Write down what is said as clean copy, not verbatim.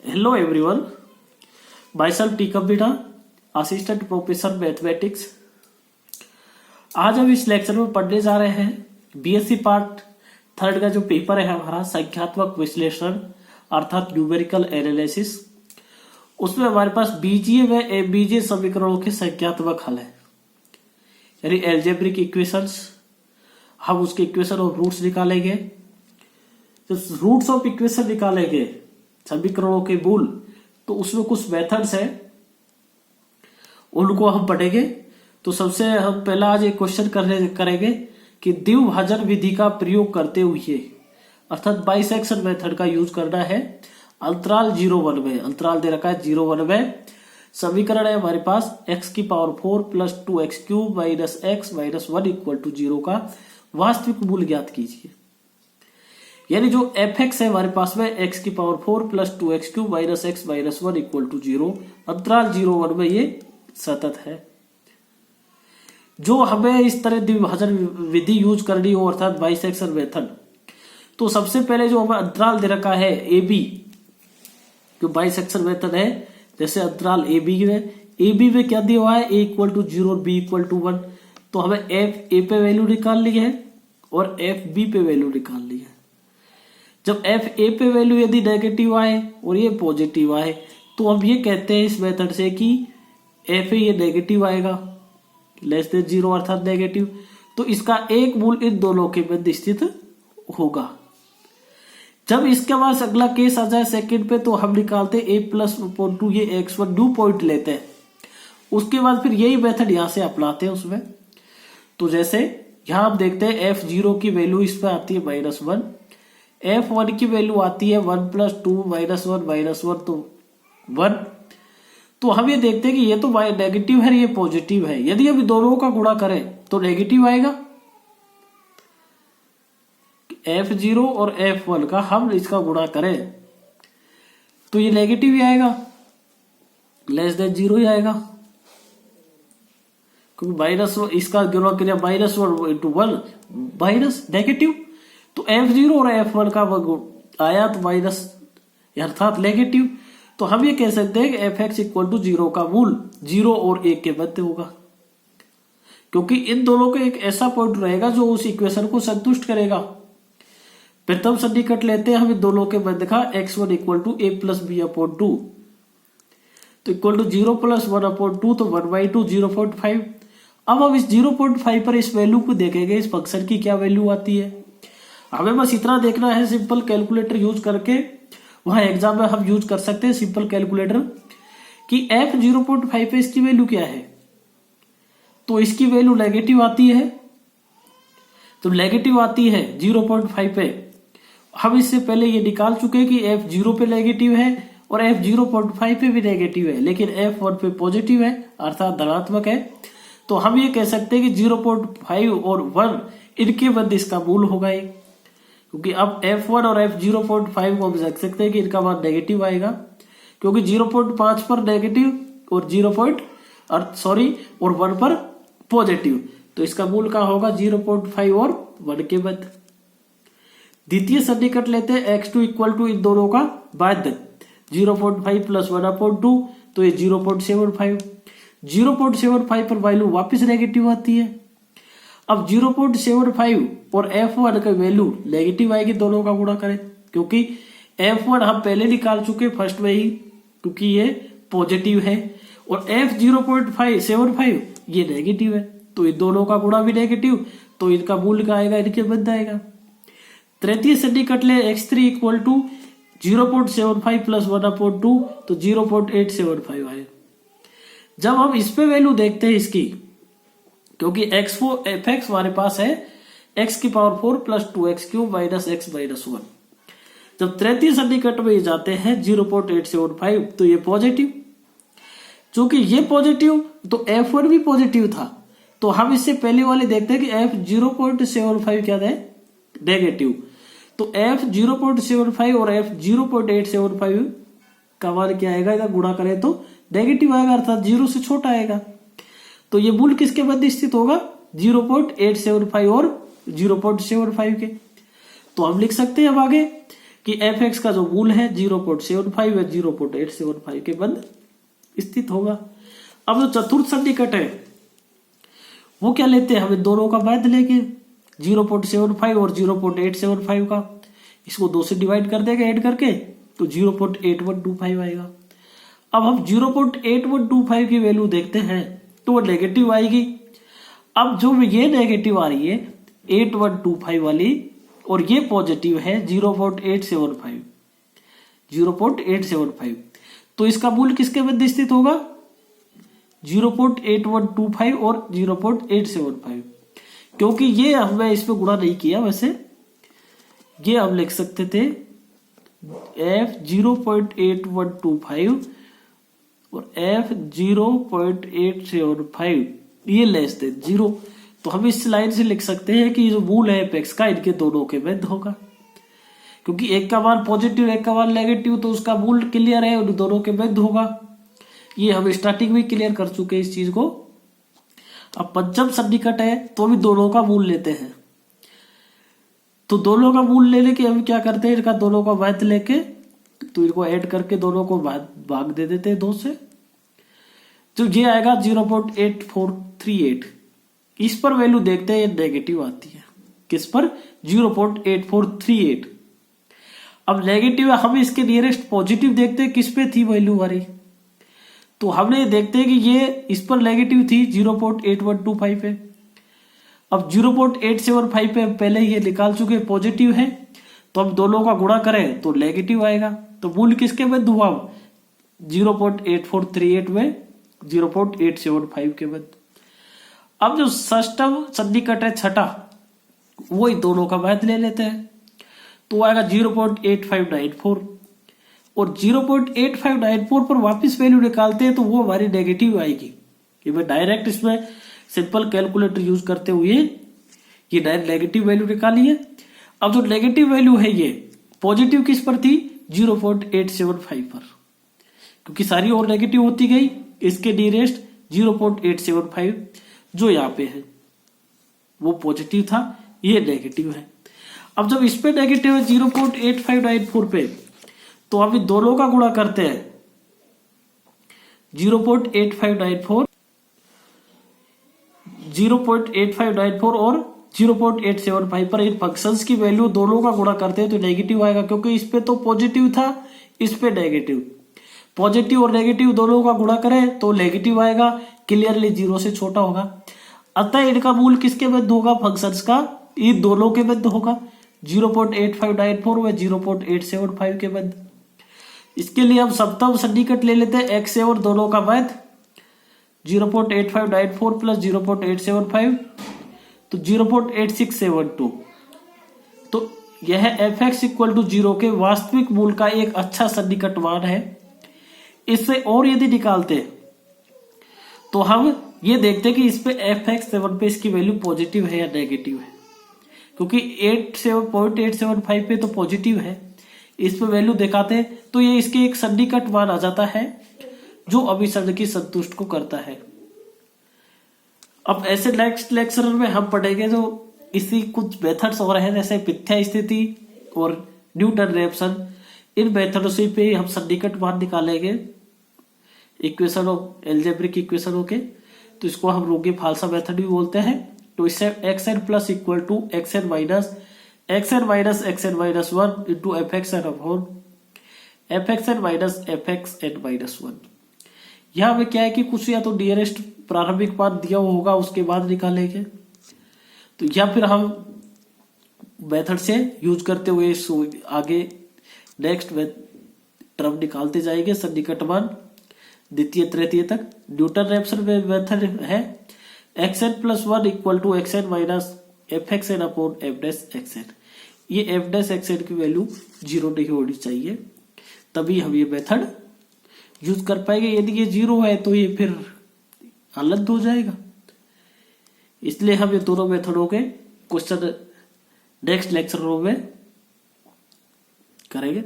Hello everyone, myself T Kabita, assistant professor mathematics. आज हम इस लेक्चर में पढ़ने जा रहे हैं बीएससी पार्ट थर्ड का जो पेपर है हमारा संख्यात्मक विश्लेषण अर्थात न्यूमेरिकल एनालिसिस। उसमें हमारे पास बीजीए व एबीजीए समीकरणों के संख्यात्मक हल है, यानी एल्जेब्रिक इक्वेशंस। हम उसके इक्वेशन और रूट्स निकालेंगे। जब रूट्स ऑफ इक्वेशन निकालेंगे समीकरणों के मूल, तो उसमें कुछ मेथड्स है, उनको हम पढ़ेंगे। तो सबसे हम पहला आज एक क्वेश्चन करेंगे कि द्विभाजन विधि का प्रयोग करते हुए अर्थात बाइसेक्शन मेथड का यूज करना है अंतराल 0-1 में। अंतराल दे रखा है 0-1 में। समीकरण है हमारे पास x⁴ + 2x³ - x - 1 = 0 का वास्तविक मूल ज्ञात कीजिए। यानी जो fx है हमारे पास में x⁴ + 2x³ - x - 1 = 0 अंतराल 0-1 में ये सतत है। जो हमें इस तरह द्विभाजन विधि यूज करनी हो अर्थात बाइसेक्शन मेथड, तो सबसे पहले जो हमें अंतराल दे रखा है ए बी, जो बाइसेक्शन मेथड है, जैसे अंतराल ए बी में क्या दिया हुआ है a = 0 और b = 1, तो हमें f a पे वैल्यू निकालनी है और f b पे वैल्यू निकालनी है। जब f a पे वैल्यू यदि नेगेटिव आए और ये पॉजिटिव आए, तो हम ये कहते हैं इस मेथड से कि f a ये नेगेटिव आएगा, <0 अर्थात नेगेटिव, तो इसका एक मूल इन दोनों के मध्य स्थित होगा। जब इसके बाद अगला केस आ जाए सेकंड पे, तो हम निकालते a+/2, ये x1 ड्यू पॉइंट लेते हैं। उसके बाद फिर यही मेथड यहां से अपनाते हैं उसमें। तो जैसे यहां आप देखते हैं f0 की वैल्यू इस पे आती है -1, f1 की वैल्यू आती है 1 + 2 - 1 - 1 तो 1। तो हम ये देखते हैं कि ये तो नेगेटिव है, ये पॉजिटिव है। यदि हम दोनों का गुणा करें तो नेगेटिव आएगा। f0 और f1 का हम इसका गुणा करें तो ये नेगेटिव ही आएगा, <0 ही आएगा, क्योंकि -1 इसका गुणा किया -1 × 1 माइनस नेगेटिव, तो f0 और f1 का आया तो माइनस अर्थात नेगेटिव। तो हम ये कह सकते हैं कि fx = 0 का मूल 0 और 1 के मध्य होगा, क्योंकि इन दोनों का एक ऐसा पॉइंट रहेगा जो उस इक्वेशन को संतुष्ट करेगा। प्रथम सन्निकट लेते हैं हम इन दोनों के मध्य का x1 = a + b/2, तो = 0 + 1/2, तो 1/2 0.5। अब हम इस 0.5 पर इस वैल्यू को देखेंगे, इस फंक्शन की क्या वैल्यू आती है। हमें बस इतना देखना है, सिंपल कैलकुलेटर यूज करके, वहां एग्जाम में हम यूज कर सकते हैं सिंपल कैलकुलेटर, कि f 0.5 पे इसकी वैल्यू क्या है। तो इसकी वैल्यू नेगेटिव आती है, तो नेगेटिव आती है 0.5 पे। हम इससे पहले ये निकाल चुके हैं कि f 0 पे नेगेटिव है और f 0.5 पे भी नेगेटिव है, लेकिन f 1 पे पॉजिटिव है अर्थात धनात्मक है। तो हम ये कह सकते हैं कि 0.5 और 1 इनके मध्य इसका मूल होगा ये, क्योंकि अब f1 और f 0.5 को हम देख सकते हैं कि इनका मान नेगेटिव आएगा, क्योंकि 0.5 पर नेगेटिव और और 1 पर पॉजिटिव, तो इसका मूल का होगा 0.5 और 1 के मध्य। द्वितीय सन्निकट लेते हैं x2 = इन दोनों का बाध्य 0.5 + 1/2, तो ये 0.75। 0.75 पर वैल्यू वापस नेगेटिव आती है। अब 0.75 और f1 का वैल्यू नेगेटिव आएगी दोनों का गुणा करें, क्योंकि f1 हम पहले निकाल चुके फर्स्ट में ही, क्योंकि ये पॉजिटिव है, और f 0.75 ये नेगेटिव है, तो ये दोनों का गुणा भी नेगेटिव, तो इनका मूल्य का आएगा, इनके मध्य आएगा। तृतीय सन्निकट ले x3 = 0.75 + 1/2, तो 0.875 आए। जब हम इस पे वैल्यू देखते हैं इसकी, क्योंकि fx हमारे पास है x⁴ + 2x³ - x - 1। जब तृतीय सन्निकट में जाते हैं 0.875, तो ये पॉजिटिव, चूंकि ये पॉजिटिव तो f1 भी पॉजिटिव था, तो हम इससे पहले वाले देखते हैं कि f 0.75 क्या है, नेगेटिव, तो f 0.75 और f 0.875 का मान क्या आएगा, इधर गुणा करें तो नेगेटिव आएगा अर्थात 0 से छोटा आएगा। तो ये मूल किसके मध्य स्थित होगा, 0.875 और 0.75 के। तो हम लिख सकते हैं अब आगे कि एफ एक्स का जो मूल है 0.75 व 0.875 के बंद स्थित होगा। अब जो चतुर्थ सन्निकट है वो क्या लेते हैं, हमें दोनों का माध्य लेके 0.75 और 0.875 का, इसको 2 से डिवाइड कर देंगे ऐड करके, तो 0.8125 आएगा। अब हम 0.8125 की वैल्यू देखते हैं तो वो नेगेटिव आएगी। अब जो ये नेगेटिव आ रही है 8125 वाली और ये पॉजिटिव है 0.875, तो इसका मूल किसके मध्य स्थित होगा, 0.8125 और 0.875। क्योंकि ये हमने इसमें गुणा नहीं किया, वैसे ये हम लिख सकते थे f 0.8125 और f 0.875 ये लेस देन 0। तो हम इस लाइन से लिख सकते हैं कि जो मूल है एपेक्स का इनके दोनों के मध्य होगा। क्योंकि एक का मान पॉजिटिव एक का मान नेगेटिव, तो उसका मूल क्लियर है और दोनों के मध्य होगा। ये हम स्टार्टिंग में क्लियर कर चुके हैं इस चीज को। अब पंचम सन्निकट है तो अभी दोनों का मूल लेते हैं। तो दोनों का मूल लेने के हम क्या करते हैं, इनका दोनों का माध्य लेके तो इनको ऐड करके दोनों को भाग दे देते हैं 2 से। तो ये आएगा 0.8438। इस पर वैल्यू देखते हैं, नेगेटिव आती है। किस पर, 0.8438। अब नेगेटिव है, हम इसके नियरेस्ट पॉजिटिव देखते हैं किस पे थी वैल्यू हमारी। तो हमने देखते हैं कि ये इस पर नेगेटिव थी 0.8125 पे। अब 0.875 पे पहले ये निकाल चुके पॉजिटिव है, तो अब दोनों का गुणा करें तो नेगेटिव आएगा। तो मूल किसके मध्य हुआ, 0.8438 में 0.875 के मध्य। अब जो षष्ठम सन्निकट है छठा, वही दोनों का माध्य ले लेते हैं, तो आएगा 0.8594 और 0.8594 पर वापस वैल्यू निकालते हैं तो वो हमारी नेगेटिव आएगी। कि मैं डायरेक्ट इसमें सिंपल कैलकुलेटर यूज करते हुए ये डायरेक्ट नेगेटिव वैल्यू निकाली है। अब जो नेगेटिव वैल्यू है ये पॉजिटिव किस पर थी, 0.875 पर, क्योंकि सारी और नेगेटिव होती गई। इसके नियरेस्ट 0.875 जो यहाँ पे है वो पॉजिटिव था, ये नेगेटिव है। अब जब इस पे नेगेटिव है 0.8594 पे, तो अभी दोनों का गुणा करते हैं 0.8594 और 0.875 पर इन फंक्शंस की वैल्यू दोनों का गुणा करते हैं तो नेगेटिव आएगा। क्योंकि इस पे तो पॉजिटिव था, इस पे नेगेटिव। पॉजिटिव और नेगेटिव दोनों का गुणा करें तो नेगेटिव आएगा, क्लियरली 0 से छोटा होगा। अतः इनका मूल किसके मध्य होगा, फंक्शंस का इन दोनों के मध्य होगा, 0.8594 व 0.875 के मध्य। इसके लिए हम सप्तम सन्निकट ले लेते हैं x और दोनों का माध्य 0.8594 प्लस 0.875 तो 0.8672। तो यह एफ एक्स इक्वल टू 0 के वास्तविक मूल का एक अच्छा सन्निकट मान है। इससे और यदि निकालते तो हम ये देखते कि इस पे एफ एक्स 7 पे इसकी वैल्यू पॉजिटिव है या नेगेटिव है। क्योंकि 0.875 पे तो पॉजिटिव है, इस पे वैल्यू दिखाते तो ये इसके एक सन्निकट मान आ जाता है जो अभिसरण की संतुष्ट को करता है। अब ऐसे नेक्स्ट लेक्चर में हम पढ़ेंगे जो इसी कुछ मेथड्स और है, जैसे मिथ्या स्थिति और न्यूटन रेप्सन। इन मेथडों से पे हम सन्निकट मान निकालेंगे इक्वेशन ऑफ एल्जेब्रिक इक्वेशनों के। तो इसको हम रोगे फालसा मेथड भी बोलते हैं। तो इससे xn plus equal to xn minus xn minus 1 into F X N upon F X N minus F X N minus 1। यहाँ में क्या है कि कुछ या तो नियरेस्ट प्रारंभिक मान दिया होगा उसके बाद निकालेंगे, तो या फिर हम मेथड से यूज करते हुए आगे नेक्स्ट टर्म निकालते जाएंगे सन्निकट मान द्वितीय तृतीय तक। न्यूटन रेप्सन में मेथड है xn plus 1 equal to xn minus F X N upon F dash X N. ये एफ डैश एक्स एन की वैल्यू 0 नहीं होनी चाहिए, तभी हम ये मेथड यूज कर पाएंगे। यदि ये 0 है तो ये फिर अलग हो जाएगा। इसलिए हम ये दोनों मेथडों के क्वेश्चन नेक्स्ट लेक्चरों में करेंगे।